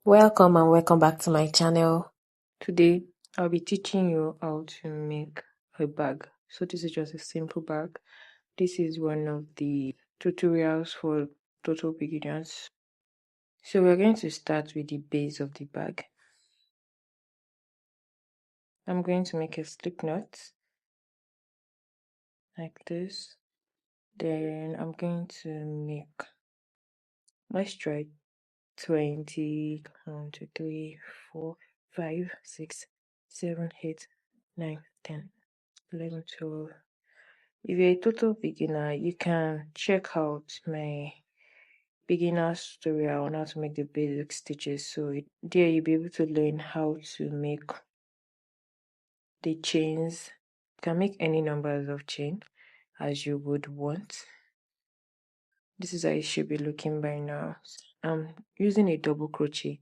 Welcome and welcome back to my channel. Today I'll be teaching you how to make a bag. So this is just a simple bag. This is one of the tutorials for total beginners. So we're going to start with the base of the bag. I'm going to make a slip knot like this. Then I'm going to make, let's try 20, 1, 2, 3, 4, 5, 6, 7, 8, 9, 10, 11, 12. If you're a total beginner, you can check out my beginner's tutorial on how to make the basic stitches. So there you'll be able to learn how to make the chains. You can make any numbers of chain as you would want. This is how it should be looking by now. I'm using a double crochet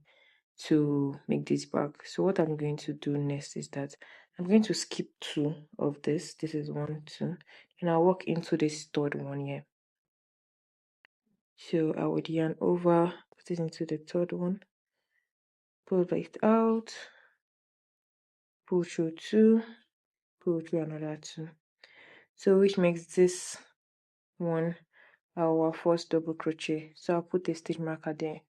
to make this bag. So what I'm going to do next is that I'm going to skip 2 of this. This is 1, 2, and I'll work into this third one here. So I would yarn over, put it into the third one, pull it out, pull through 2, pull through another 2. So which makes this one our first double crochet. So I'll put a stitch marker there.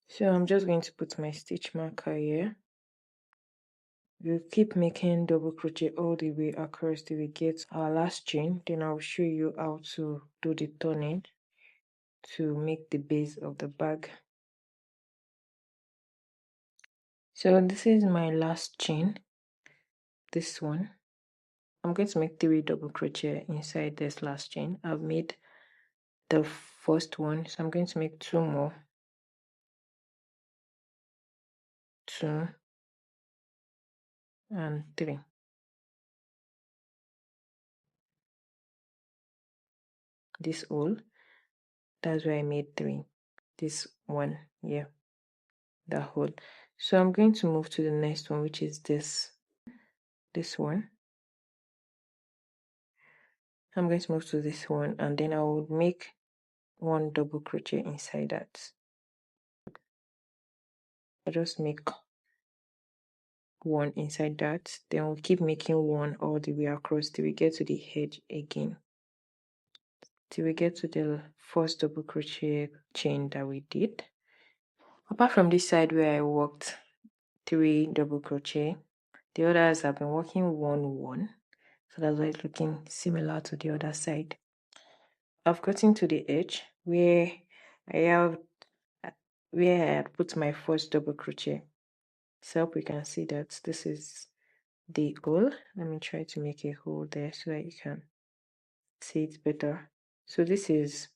So I'm just going to put my stitch marker here. We'll keep making double crochet all the way across till we get our last chain. Then I'll show you how to do the turning to make the base of the bag. So this is my last chain, this one. I'm going to make 3 double crochet inside this last chain. I've made the first one, so I'm going to make 2 more. 2 and 3. This hole, that's where I made 3. This one, yeah, the hole. So I'm going to move to the next one, which is this one. I'm going to move to this one, and then I will make 1 double crochet inside that. I'll just make 1 inside that, then we'll keep making 1 all the way across till we get to the edge again, till we get to the first double crochet chain that we did. Apart from this side where I worked 3 double crochet, the others have been working 1 1, so that's why it's looking similar to the other side. I've gotten to the edge where I had put my first double crochet. So I hope you can see that this is the hole. Let me try to make a hole there so that you can see it better. So this is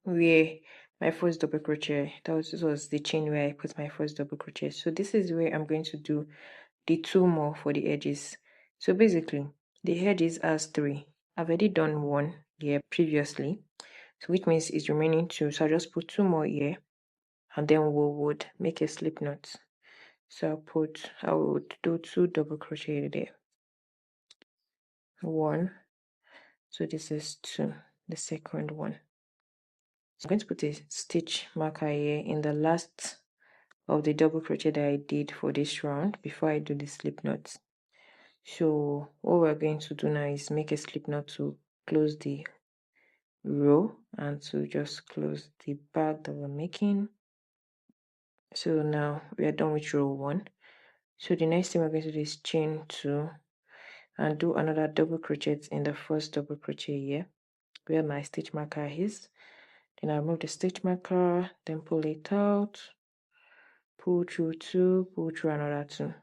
where my first double crochet, this was the chain where I put my first double crochet. So this is where I'm going to do the 2 more for the edges. So basically the edges has 3. I've already done 1 here previously, so which means it's remaining 2. So I just put 2 more here, and then we would make a slip knot. So I would do 2 double crochet there. 1. So this is 2, the second one. So I'm going to put a stitch marker here in the last of the double crochet that I did for this round before I do the slip knots. So what we're going to do now is make a slip knot to close the row and to just close the bag that we're making. So now we are done with row 1. So the next thing we're going to do is chain 2 and do another double crochet in the first double crochet here where my stitch marker is. Then I remove the stitch marker, then pull it out, pull through 2, pull through another 2.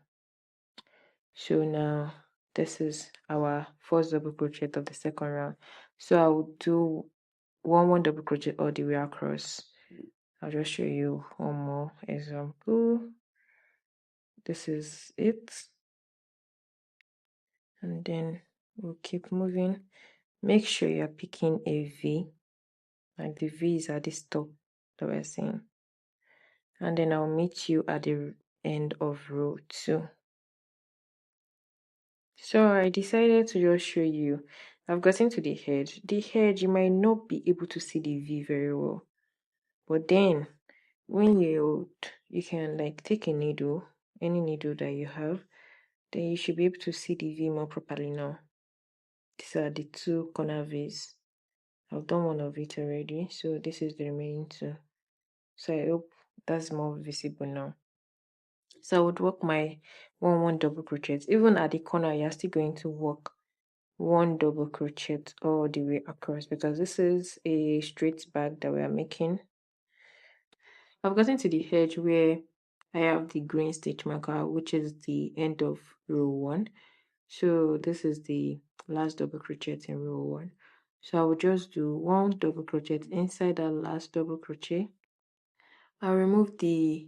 So now this is our first double crochet of the second round. So I will do 1 double crochet all the way across. I'll just show you one more example. This is it, and then we'll keep moving. Make sure you're picking a V, like the V is at this top that we're seeing, and then I'll meet you at the end of row 2. So I decided to just show you. I've gotten to the edge. The edge, you might not be able to see the V very well, but then when you can like take a needle, any needle that you have, then you should be able to see the V more properly now. These are the two corner V's. I've done one of it already, so this is the remaining two. So I hope that's more visible now. So I would work my one double crochet. Even at the corner, you're still going to work one double crochet all the way across, because this is a straight bag that we are making. I've gotten to the edge where I have the green stitch marker, which is the end of row 1. So this is the last double crochet in row 1. So I will just do one double crochet inside that last double crochet. I'll remove the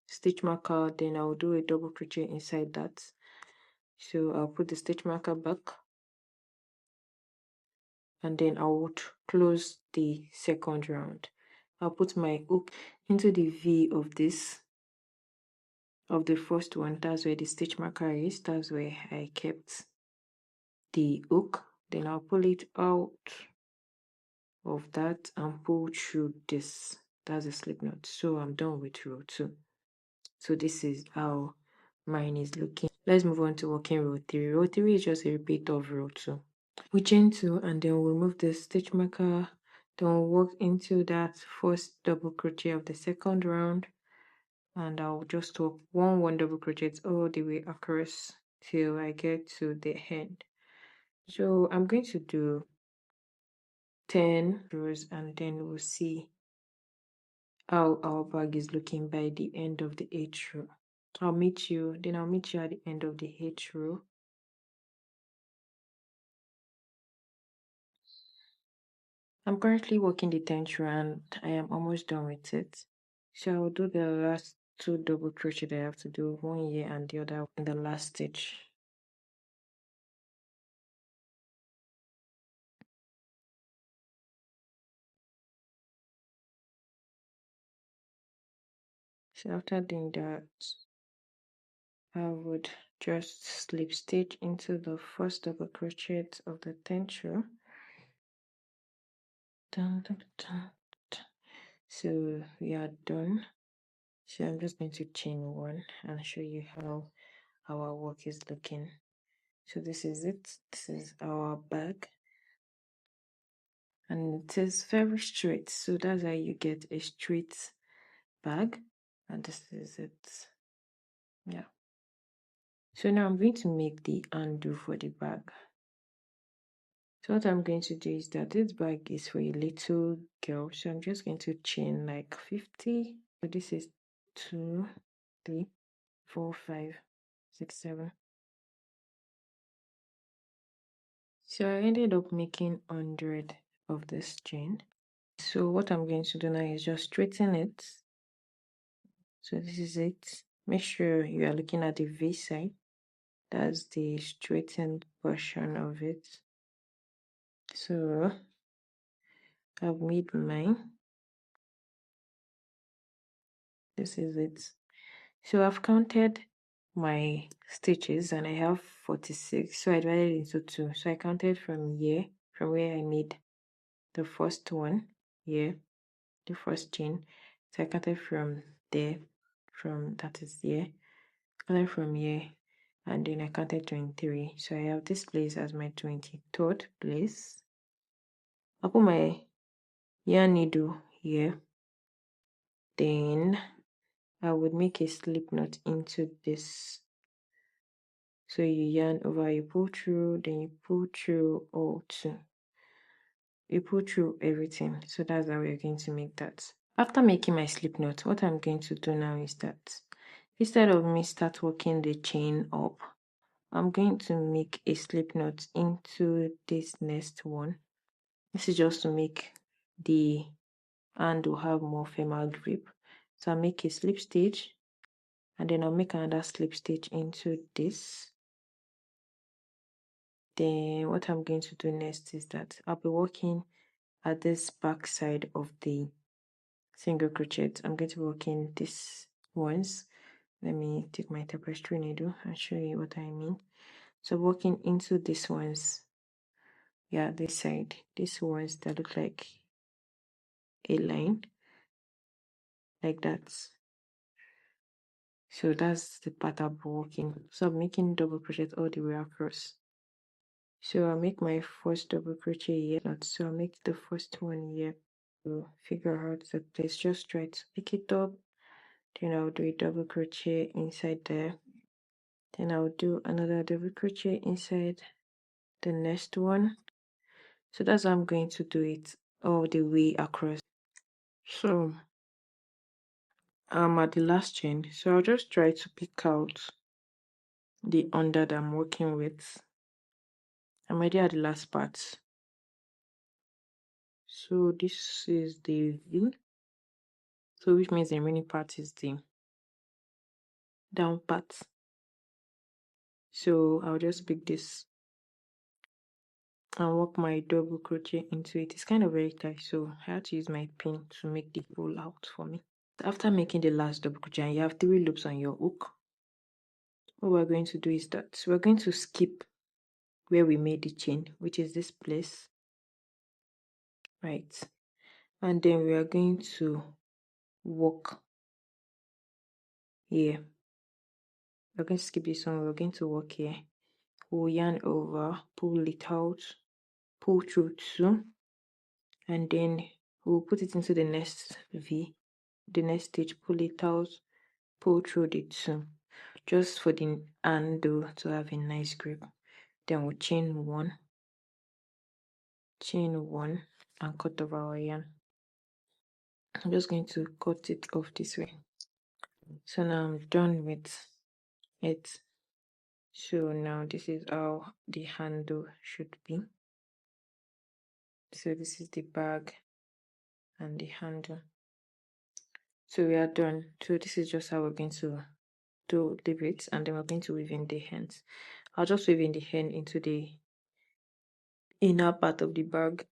stitch marker, then I'll do a double crochet inside that. So I'll put the stitch marker back, and then I would close the second round. I'll put my hook into the V of this, of the first one. That's where the stitch marker is. That's where I kept the hook. Then I'll pull it out of that and pull through this. That's a slip knot. So I'm done with row 2. So this is how mine is looking. Let's move on to working row 3. Row 3 is just a repeat of row 2. We chain 2 and then we'll remove the stitch marker. Then we'll work into that first double crochet of the second round, and I'll just work one double crochet all the way across till I get to the end. So I'm going to do 10 rows, and then we'll see how our bag is looking by the end of the 8th row. I'll meet you at the end of the 8th row. I'm currently working the 10th row and I am almost done with it. So I'll do the last 2 double crochet that I have to do, one here and the other in the last stitch. So after doing that, I would just slip stitch into the first double crochet of the 10th row. Dun, dun, dun, dun. So we are done. So I'm just going to chain 1 and show you how our work is looking. So this is it. This is our bag, and it is very straight. So that's how you get a straight bag, and this is it. Yeah. So now I'm going to make the undo for the bag. So what I'm going to do is that this bag is for a little girl, so I'm just going to chain like 50. So this is 2, 3, 4, 5, 6, 7. So I ended up making 100 of this chain. So what I'm going to do now is just straighten it. So this is it. Make sure you are looking at the V side. That's the straightened portion of it. So I've made mine. This is it. So I've counted my stitches and I have 46. So I divided it into 2. So I counted from here, from where I made the first one here, the first chain. So I counted from there, from that is here, counted from here, and then I counted 23. So I have this place as my 23rd place. I'll put my yarn needle here, then I would make a slip knot into this. So you yarn over, you pull through, then you pull through all 2. You pull through everything. So that's how we're going to make that. After making my slip knot, what I'm going to do now is that instead of me start working the chain up, I'm going to make a slip knot into this next one. This is just to make the handle have more firmer grip. So I'll make a slip stitch, and then I'll make another slip stitch into this. Then what I'm going to do next is that I'll be working at this back side of the single crochet. I'm going to be working this ones. Let me take my tapestry needle and show you what I mean. So working into these ones, yeah, this side, these ones that look like a line. like that. So that's the part I'm working. So I'm making double crochet all the way across. So I'll make my first double crochet here. So I'll make the first one here to figure out the place. Just try to pick it up. Then I'll do a double crochet inside there. Then I'll do another double crochet inside the next one. So that's how I'm going to do it all the way across. So I'm at the last chain. So I'll just try to pick out the under that I'm working with. I'm already at the last part. So this is the V. So which means the remaining part is the down part. So I'll just pick this and work my double crochet into it. It's kind of very tight, so I had to use my pin to make the hole out for me. After making the last double crochet, and you have 3 loops on your hook, what we're going to do is that we're going to skip where we made the chain, which is this place, right? And then we are going to work here. We're going to skip this one. We're going to work here. We'll yarn over, pull it out, pull through 2, and then we'll put it into the next V, the next stitch, pull it out, pull through the 2, just for the handle to have a nice grip. Then we'll chain 1, and cut over our yarn. I'm just going to cut it off this way. So now I'm done with it. So now this is how the handle should be. So this is the bag and the handle. So we are done. So this is just how we're going to leave it, and then we're going to weave in the hands. I'll just weave in the hand into the inner part of the bag.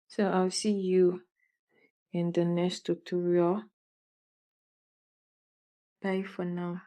So I'll see you in the next tutorial. Bye for now.